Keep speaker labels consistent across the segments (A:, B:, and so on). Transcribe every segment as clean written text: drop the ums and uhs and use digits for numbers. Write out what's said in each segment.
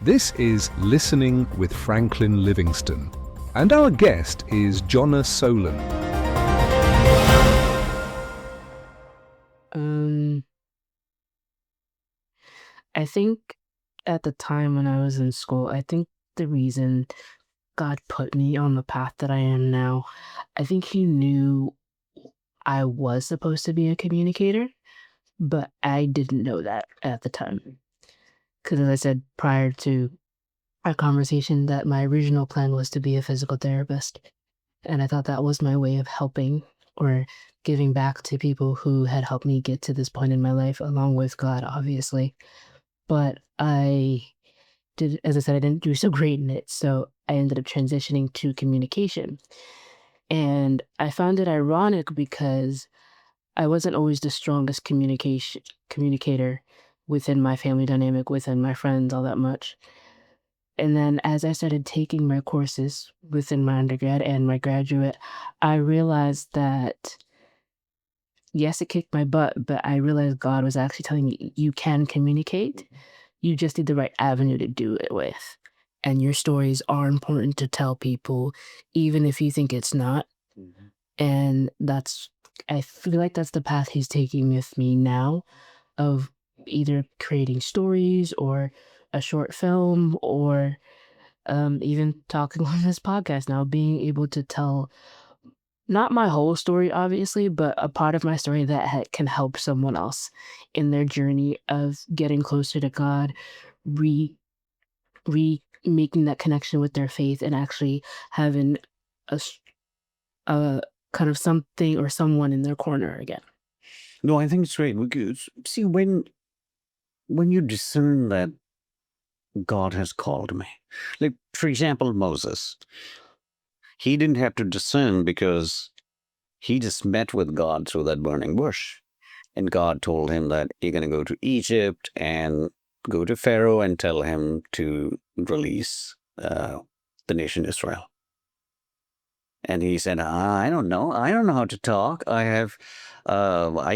A: This is Listening with Franklin Livingston, and our guest is Johnna Solan.
B: I think at the time when I was in school, I think the reason God put me on the path that I am now, I think He knew I was supposed to be a communicator, but I didn't know that at the time. Because as I said prior to our conversation, that my original plan was to be a physical therapist. And I thought that was my way of helping or giving back to people who had helped me get to this point in my life, along with God, obviously. But as I said, I didn't do so great in it, so I ended up transitioning to communication. And I found it ironic because I wasn't always the strongest communicator within my family dynamic, within my friends, all that much. And then as I started taking my courses within my undergrad and my graduate, I realized that, yes, it kicked my butt, but I realized God was actually telling me, you can communicate. You just need the right avenue to do it with. And your stories are important to tell people, even if you think it's not. And I feel like that's the path He's taking with me now, of either creating stories or a short film or even talking on this podcast now, being able to tell not my whole story, obviously, but a part of my story that can help someone else in their journey of getting closer to God, re making that connection with their faith, and actually having a kind of something or someone in their corner again.
C: No, I think it's great because see, when you discern that God has called me, like for example, Moses, he didn't have to discern because he just met with God through that burning bush. And God told him that you're going to go to Egypt and go to Pharaoh and tell him to release the nation Israel. And he said, I don't know. I don't know how to talk. I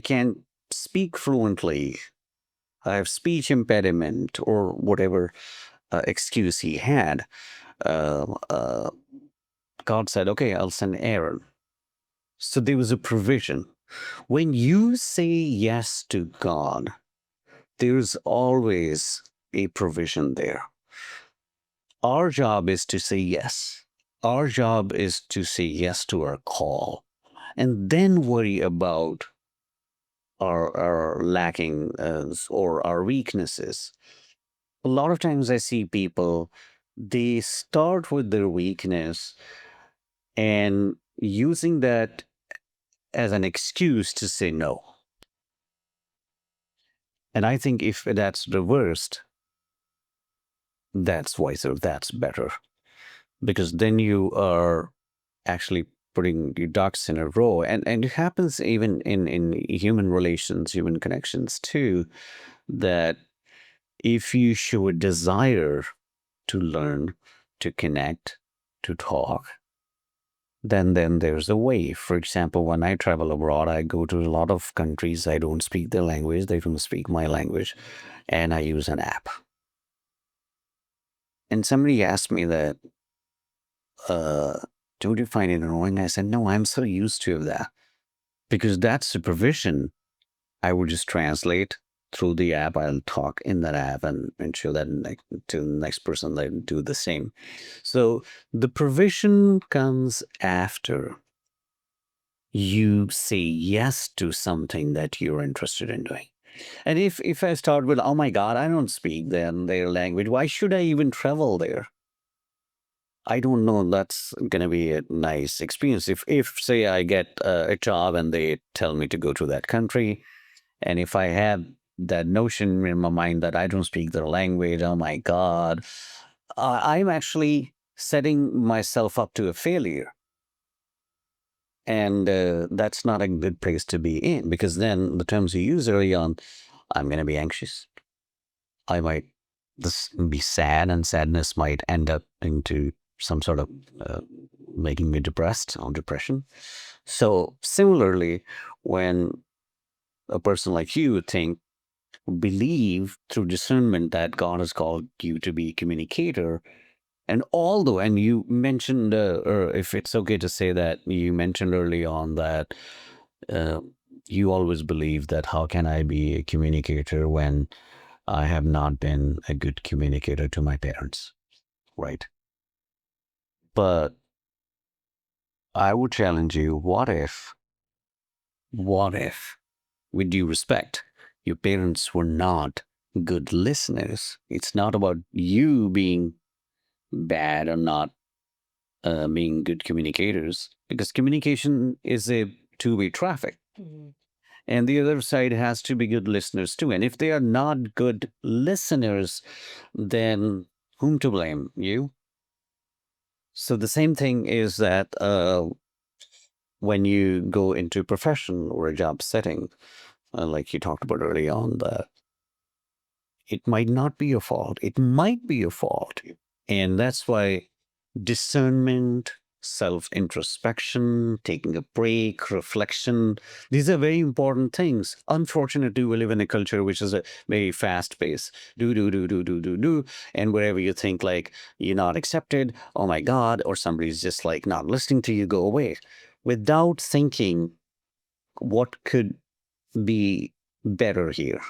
C: can't speak fluently. I have speech impediment or whatever excuse he had. God said, okay, I'll send Aaron. So there was a provision. When you say yes to God, there's always a provision there. Our job is to say yes. Our job is to say yes to our call and then worry about our lacking or our weaknesses. A lot of times I see people, they start with their weakness and using that as an excuse to say no. And I think if that's reversed, that's wiser, that's better. Because then you are actually putting your ducks in a row. And it happens even in human relations, human connections too, that if you show a desire to learn, to connect, to talk, then there's a way. For example, when I travel abroad, I go to a lot of countries. I don't speak their language. They don't speak my language. And I use an app. And somebody asked me that, don't you find it annoying? I said, no, I'm so used to that. Because that supervision, I would just translate through the app. I'll talk in that app and show that to the next person, they do the same. So the provision comes after you say yes to something that you're interested in doing. And if I start with, oh my God, I don't speak their language, why should I even travel there? I don't know. That's going to be a nice experience. If say I get a job and they tell me to go to that country, and if I have that notion in my mind that I don't speak their language, oh my God, I'm actually setting myself up to a failure. And that's not a good place to be in, because then the terms you use early on, I'm going to be anxious. I might be sad, and sadness might end up into some sort of making me depressed or depression. So similarly, when a person like you think, believe through discernment that God has called you to be a communicator. And you mentioned, or if it's okay to say that, you mentioned early on that uh, you always believe that how can I be a communicator when I have not been a good communicator to my parents, right? But I would challenge you, what if, with due respect, your parents were not good listeners? It's not about you being bad or not being good communicators, because communication is a two-way traffic. And the other side has to be good listeners too. And if they are not good listeners, then whom to blame? You? So the same thing is that when you go into a profession or a job setting, like you talked about early on, that it might not be your fault. It might be your fault. And that's why discernment, self introspection, taking a break, reflection, these are very important things. Unfortunately, we live in a culture which is a very fast pace. Do. And wherever you think like you're not accepted, oh my God, or somebody's just like not listening to you, go away. Without thinking what could be better here,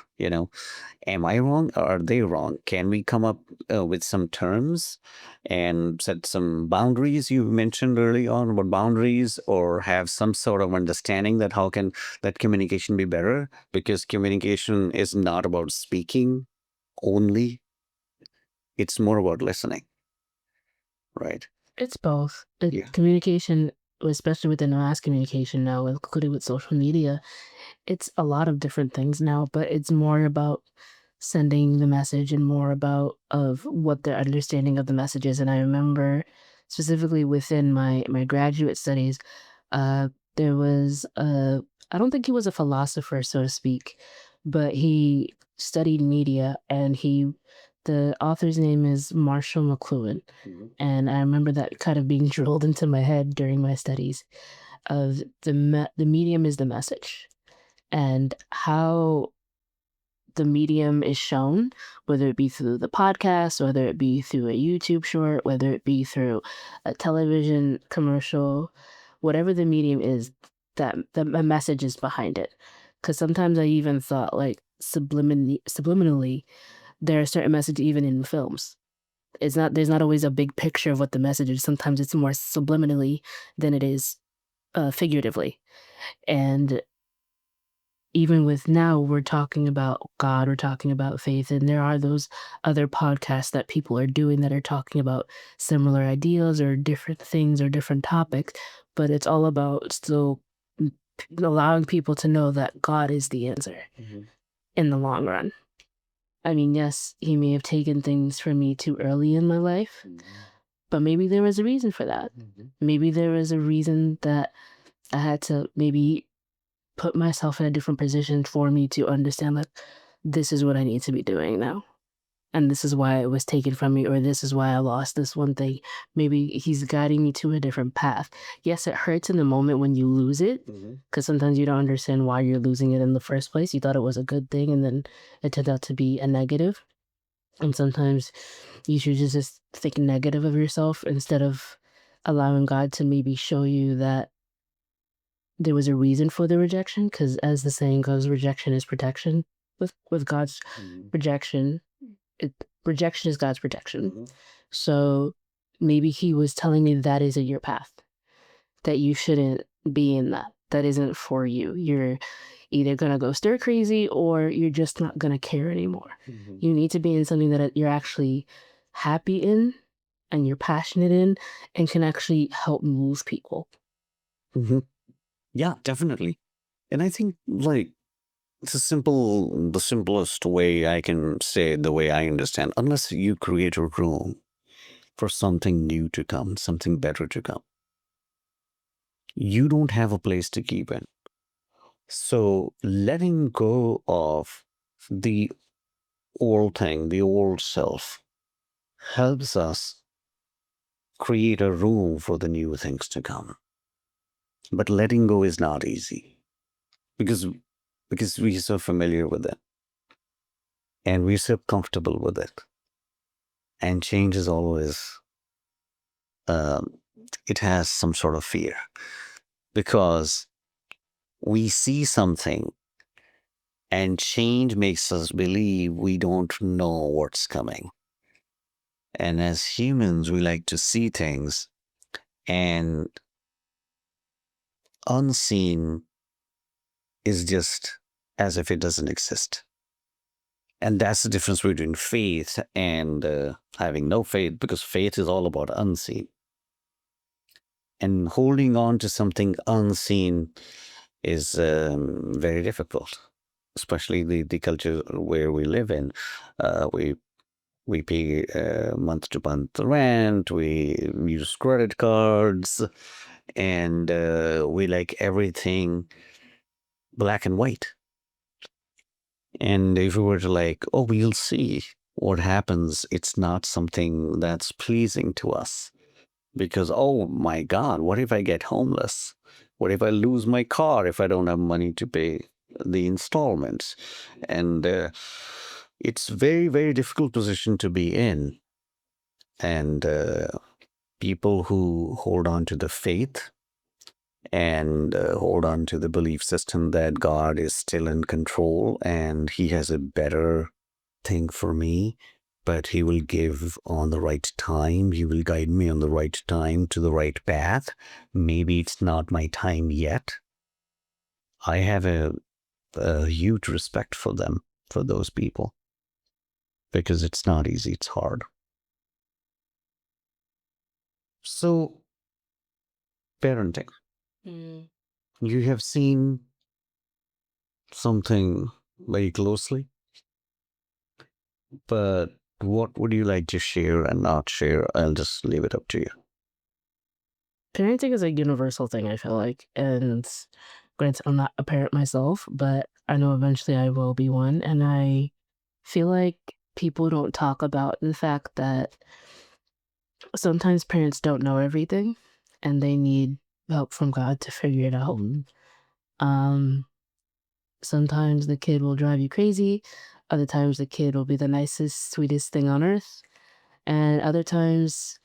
C: am I wrong or are they wrong? Can we come up with some terms and set some boundaries? You mentioned early on about boundaries, or have some sort of understanding that how can that communication be better? Because communication is not about speaking only, it's more about listening, right?
B: It's both.
C: Yeah.
B: Communication, especially within mass communication now, including with social media, it's a lot of different things now, but it's more about sending the message and more about of what their understanding of the message is. And I remember specifically within my graduate studies, uh, there was I don't think he was a philosopher, so to speak, but he studied media, and the author's name is Marshall McLuhan. And I remember that kind of being drilled into my head during my studies of the medium is the message, and how the medium is shown, whether it be through the podcast, whether it be through a YouTube short, whether it be through a television commercial, whatever the medium is, that the message is behind it. Because sometimes I even thought like subliminally, there are certain messages even in films. There's not always a big picture of what the message is. Sometimes it's more subliminally than it is figuratively. And even with now, we're talking about God, we're talking about faith, and there are those other podcasts that people are doing that are talking about similar ideas or different things or different topics, but it's all about still allowing people to know that God is the answer in the long run. I mean, yes, he may have taken things from me too early in my life, but maybe there was a reason for that. Maybe there was a reason that I had to maybe put myself in a different position for me to understand that this is what I need to be doing now. And this is why it was taken from me, or this is why I lost this one thing. Maybe he's guiding me to a different path. Yes, it hurts in the moment when you lose it, because sometimes you don't understand why you're losing it in the first place. You thought it was a good thing, and then it turned out to be a negative. And sometimes you should just think negative of yourself instead of allowing God to maybe show you that there was a reason for the rejection, because as the saying goes, rejection is protection. With God's rejection, rejection is God's protection. So maybe he was telling me that isn't your path, that you shouldn't be in that. That isn't for you. You're either gonna go stir crazy or you're just not gonna care anymore. You need to be in something that you're actually happy in and you're passionate in and can actually help move people.
C: Yeah, definitely. And I think like the simplest way I can say the way I understand, unless you create a room for something new to come, something better to come, you don't have a place to keep it. So letting go of the old thing, the old self, helps us create a room for the new things to come. But letting go is not easy because we're so familiar with it. and we're so comfortable with it. And change is always, it has some sort of fear because we see something and change makes us believe we don't know what's coming. And as humans, we like to see things, and unseen is just as if it doesn't exist. And that's the difference between faith and having no faith, because faith is all about unseen. And holding on to something unseen is very difficult, especially the culture where we live in. We pay month to month rent, we use credit cards, and we like everything black and white. And if we were to like, oh, we'll see what happens, it's not something that's pleasing to us. Because, oh my God, what if I get homeless? What if I lose my car if I don't have money to pay the installments? And it's very, very difficult position to be in. And people who hold on to the faith and hold on to the belief system that God is still in control and he has a better thing for me, but he will give on the right time. He will guide me on the right time to the right path. Maybe it's not my time yet. I have a huge respect for them, for those people, because it's not easy, it's hard. So, parenting. You have seen something very closely, but what would you like to share and not share? I'll just leave it up to you.
B: Parenting is a universal thing, I feel like. And granted, I'm not a parent myself, but I know eventually I will be one. And I feel like people don't talk about the fact that sometimes parents don't know everything and they need help from God to figure it out. Sometimes the kid will drive you crazy. Other times the kid will be the nicest, sweetest thing on earth. And other times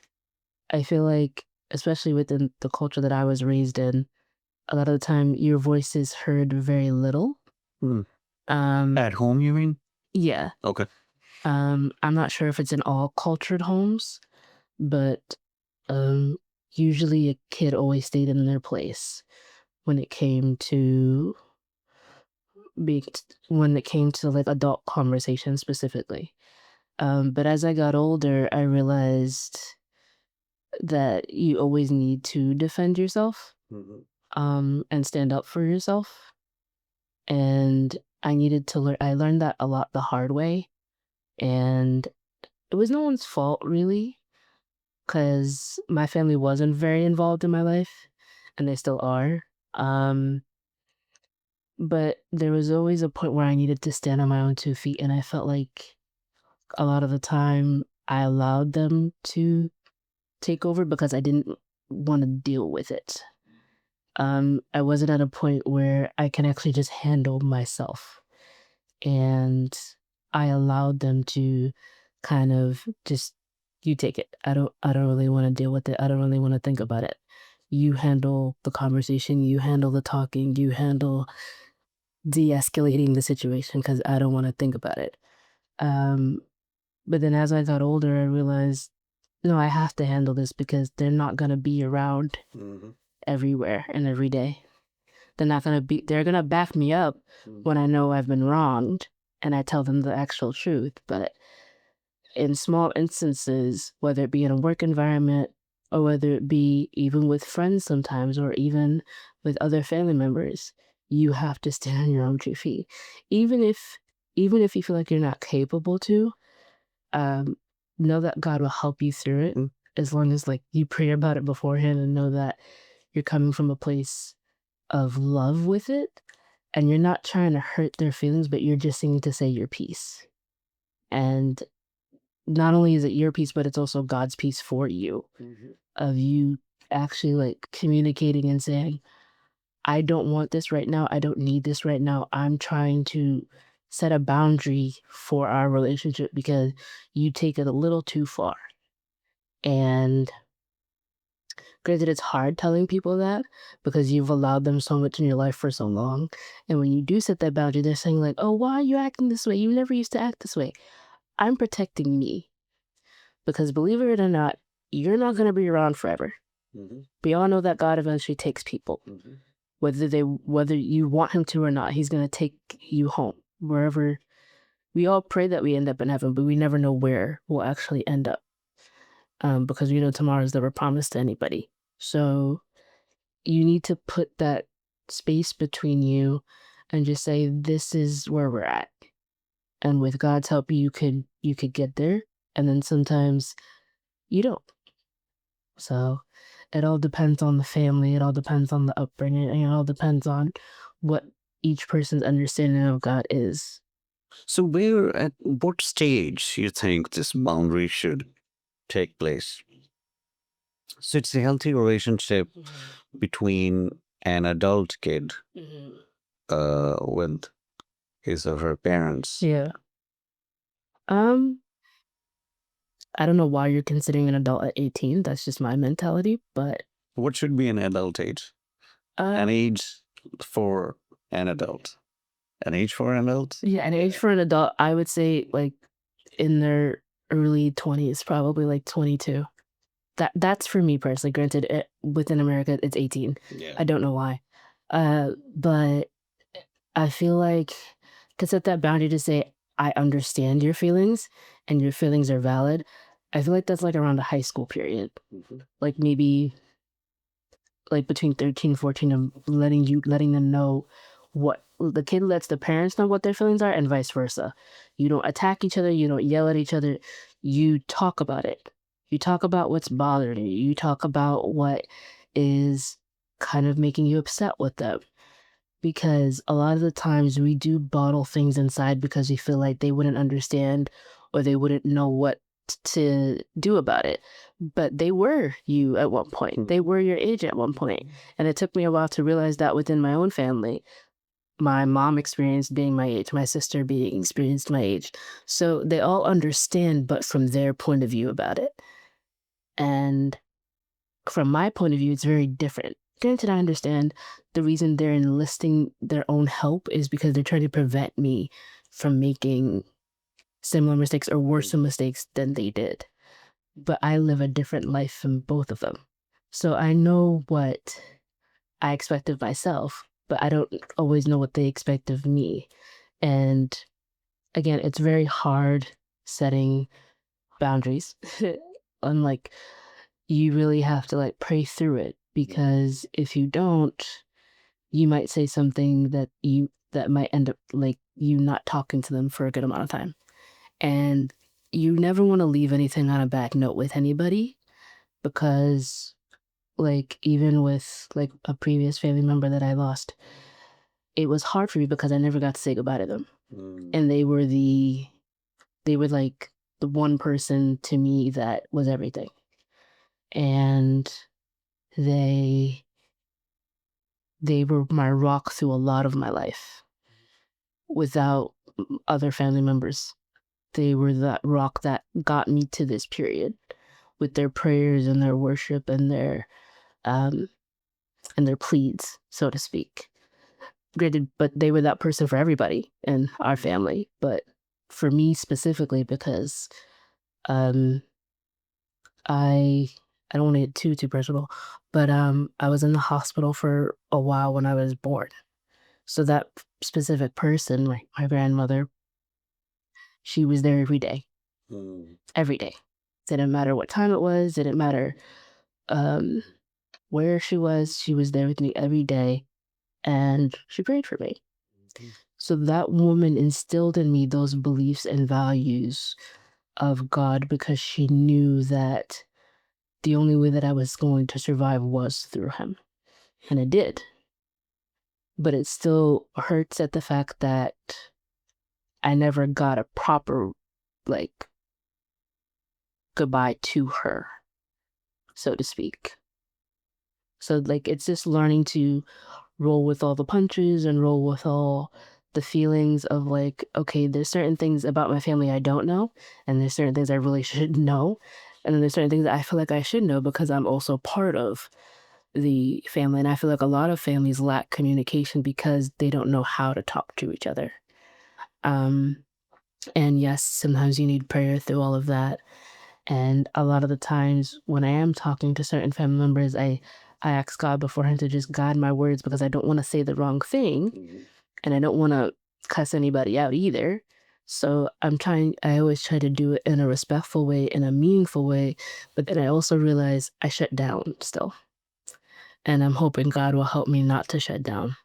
B: I feel like, especially within the culture that I was raised in, a lot of the time your voice is heard very little.
C: At home, you mean?
B: Yeah.
C: Okay.
B: I'm not sure if it's in all cultured homes, but usually a kid always stayed in their place when it came to like adult conversations specifically. But as I got older, I realized that you always need to defend yourself, and stand up for yourself. And I needed to learn. I learned that a lot the hard way, and it was no one's fault really, because my family wasn't very involved in my life, and they still are. But there was always a point where I needed to stand on my own 2 feet, and I felt like a lot of the time I allowed them to take over because I didn't want to deal with it. I wasn't at a point where I can actually just handle myself. And I allowed them to kind of just, you take it. I don't really want to deal with it. I don't really want to think about it. You handle the conversation, you handle the talking, you handle de-escalating the situation because I don't want to think about it. But then as I got older, I realized, no, I have to handle this because they're not going to be around everywhere and every day. They're going to back me up when I know I've been wronged and I tell them the actual truth. But in small instances, whether it be in a work environment or whether it be even with friends sometimes or even with other family members, you have to stand on your own 2 feet. Even if you feel like you're not capable to, know that God will help you through it as long as like you pray about it beforehand and know that you're coming from a place of love with it and you're not trying to hurt their feelings, but you're just saying to say your piece. And not only is it your piece, but it's also God's piece for you, of you actually like communicating and saying, I don't want this right now. I don't need this right now. I'm trying to set a boundary for our relationship because you take it a little too far. And granted, it's hard telling people that because you've allowed them so much in your life for so long. And when you do set that boundary, they're saying like, oh, why are you acting this way? You never used to act this way. I'm protecting me because believe it or not, you're not going to be around forever. We all know that God eventually takes people. Whether you want him to or not, he's going to take you home wherever. We all pray that we end up in heaven, but we never know where we'll actually end up because we know tomorrow's never promised to anybody. So you need to put that space between you and just say, this is where we're at. And with God's help, you could get there. And then sometimes you don't. So it all depends on the family. It all depends on the upbringing. And it all depends on what each person's understanding of God is.
C: So at what stage you think this boundary should take place? So it's a healthy relationship between an adult kid with his or her parents.
B: Yeah. I don't know why you're considering an adult at 18. That's just my mentality, but
C: What should be an adult age? An age for an adult. An age for an adult?
B: Yeah, an age for an adult, I would say like in their early 20s, probably like 22. That's for me personally. Granted, within America, it's 18.
C: Yeah.
B: I don't know why. But I feel like to set that boundary to say, I understand your feelings and your feelings are valid, I feel like that's like around the high school period. Like maybe like between 13 and 14 and letting them know what the kid lets the parents know what their feelings are and vice versa. You don't attack each other, you don't yell at each other, you talk about it. You talk about what's bothering you. You talk about what is kind of making you upset with them. Because a lot of the times we do bottle things inside because we feel like they wouldn't understand or they wouldn't know what to do about it. But they were you at one point. They were your age at one point. And it took me a while to realize that within my own family. My mom experienced being my age, my sister being experienced my age. So they all understand, but from their point of view about it. And from my point of view, it's very different. Granted, I understand the reason they're enlisting their own help is because they're trying to prevent me from making similar mistakes or worse mistakes than they did. But I live a different life from both of them. So I know what I expect of myself, but I don't always know what they expect of me. And again, it's very hard setting boundaries. Unlike you really have to like pray through it because if you don't, you might say something that might end up like you not talking to them for a good amount of time. And you never want to leave anything on a bad note with anybody because like even with like a previous family member that I lost, it was hard for me because I never got to say goodbye to them. And they were like the one person to me that was everything. And they were my rock through a lot of my life. Without other family members, they were that rock that got me to this period with their prayers and their worship and their pleads, so to speak. Granted, but they were that person for everybody in our family, but for me specifically because I don't want to get too personal, but I was in the hospital for a while when I was born. So that specific person, my grandmother, she was there every day. Every day. Didn't matter what time it was, didn't matter where she was there with me every day, and she prayed for me. So that woman instilled in me those beliefs and values of God because she knew that the only way that I was going to survive was through him. And it did. But it still hurts at the fact that I never got a proper, like, goodbye to her, so to speak. So, like, it's just learning to roll with all the punches and roll with all the feelings of like, okay, there's certain things about my family I don't know, and there's certain things I really should know, and then there's certain things that I feel like I should know because I'm also part of the family. And I feel like a lot of families lack communication because they don't know how to talk to each other. Um, and yes, sometimes you need prayer through all of that. And a lot of the times when I am talking to certain family members, I ask God beforehand to just guide my words because I don't want to say the wrong thing and I don't want to cuss anybody out either. So I always try to do it in a respectful way, in a meaningful way. But then I also realize I shut down still. And I'm hoping God will help me not to shut down.